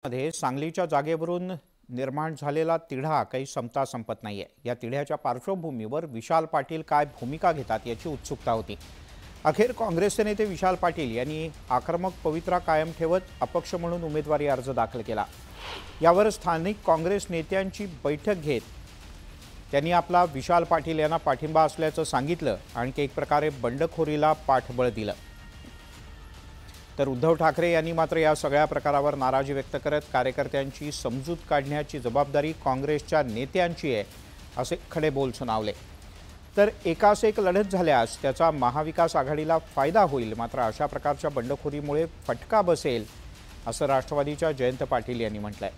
मध्ये सांगलीच्या जागेवरून निर्माण झालेला तिढा काही संपता संपत नाहीये। या तिढ्याच्या पार्श्वभूमीवर विशाल पाटील काय भूमिका घेतात याची उत्सुकता होती। अखेर काँग्रेसचे नेते विशाल पाटील यांनी आक्रमक पवित्रा कायम ठेवत अपक्ष म्हणून उमेदवारी अर्ज दाखल केला। यावर स्थानिक काँग्रेस नेत्यांची बैठक घेत त्यांनी आपला विशाल पाटील यांना पाठिंबा असल्याचं सांगितलं आणि एक प्रकारे बंडखोरीला पाठबळ दिलं। तर उद्धव ठाकरे यांनी मात्र या सगळ्या प्रकारावर नाराजी व्यक्त करत कार्यकर्त्यांची समजूत काढण्याची जबाबदारी काँग्रेसच्या नेत्यांची आहे असे खडे बोल सुनावले। तर एकास एक लढत झाल्यास त्याचा महाविकास आघाडीला फायदा होईल, मात्र अशा प्रकारच्या बंडखोरीमुळे फटका बसेल असं राष्ट्रवादीच्या जयंत पाटील यांनी म्हटलंय।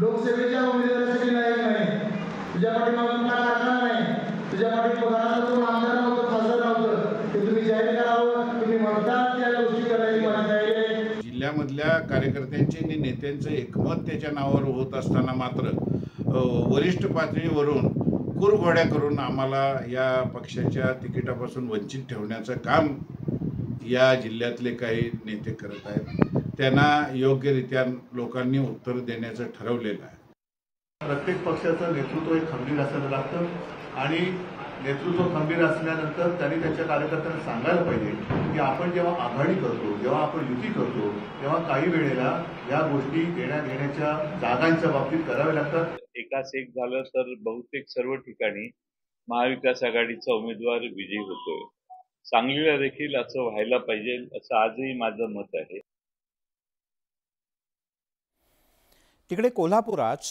लोकसेवेच्या उमेदवारासाठी लायक नाही, तुझ्या पाठीमागून काय करणार नाही, तुझ्या पाठीमागून कोण आमदार नव्हतं, खासदार नव्हतं, ते तुम्ही जाहीर करावं, तुम्ही म्हणतात त्या गोष्टी करायची मला जाहीर आहे। जिल्ह्यामधल्या कार्यकर्त्यांचे आणि नेत्यांचं एकमत त्याच्या नावावर होत असताना मात्र वरिष्ठ पातळीवरून कुरघोड्या करून आम्हाला या पक्षाच्या तिकिटापासून वंचित ठेवण्याचं काम या जिल्ह्यातले काही नेते करत आहेत। त्यांना योग्यरित्या लोकांनी उत्तर देण्याचं ठरवलेलं आहे। प्रत्येक पक्षाचं नेतृत्व हे खंबीर असायला लागतं आणि नेतृत्व खंबीर असल्यानंतर त्यांनी त्यांच्या कार्यकर्त्यांना सांगायला पाहिजे की आपण जेव्हा आघाडी करतो, जेव्हा आपण युती करतो, तेव्हा काही वेळेला या गोष्टी देण्याघेण्याच्या जागांच्या बाबतीत कराव्या लागतात। एकास एक झालं तर बहुतेक सर्व ठिकाणी महाविकास आघाडीचा उमेदवार विजयी होतोय। सांगलीला देखील असं व्हायला पाहिजे असं आजही माझं मत आहे। तिकडे कोल्हापुरात